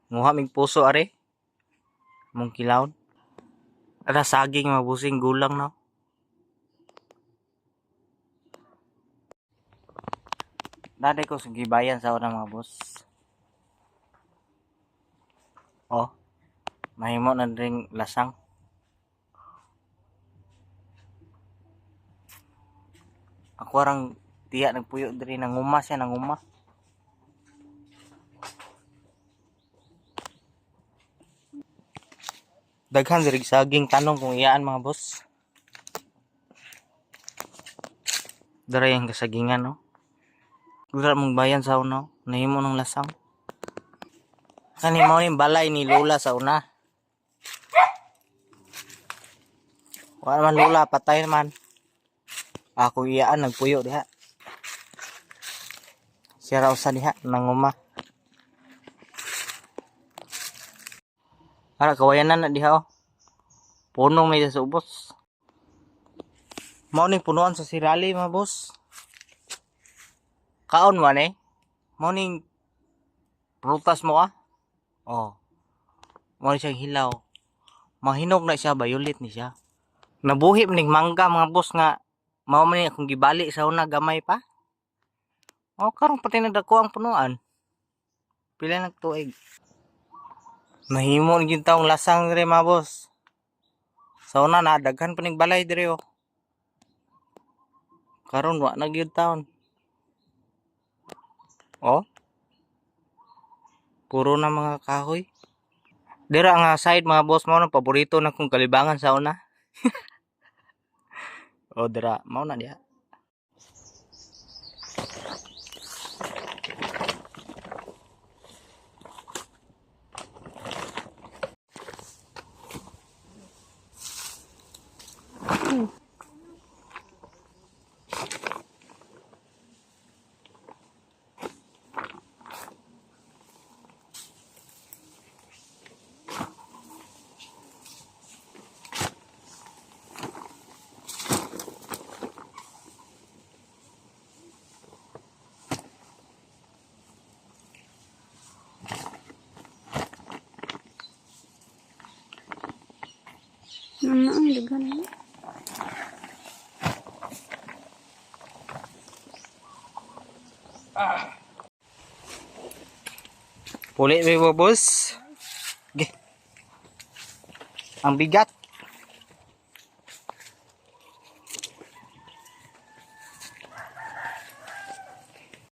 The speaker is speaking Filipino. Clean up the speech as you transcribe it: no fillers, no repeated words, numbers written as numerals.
Muha mig puso are. Mong kilawon. Ada saging mabusing gulang no. Daday ko sa gibayan sa una mga boss. Oh, mahimo na ring lasang. Ako arang tiya nagpuyo diri nanguma siya nanguma. Daghan diri saging tanong kung iyaan mga boss. Dara yung kasagingan no. Dura mong bayan sa una, nahimo ng lasang. Kani mo ni balay ni Lola sa una. Wala man Lola, patay naman. Ako iyaan nagpuyo diha. Siya raw sa diha nanguma. Ara kawayanan na diha oh. Punong may sa ubos. Mao ning punuan sa sirali mga boss. Kaon man eh. Mao ning prutas mo ah. Oh. Mao ni siyang hilaw. Mahinog na siya, violet ni siya. Nabuhi ning mangga mga boss nga mao man ni akong gibali sa una gamay pa. Oh, karon pati nagdako ang punuan. Pila nagtuig. Mahimo gyud taong lasang dire mga boss. Sa una na daghan pa ning balay dire oh. Karon wa na gyud taon. Oh. Puro na mga kahoy. Dira nga side mga boss mao na paborito na kong kalibangan sa una. Oh, dira mao na diha. Ano ang dagan mo? Puli may boss. Ge. Ang bigat.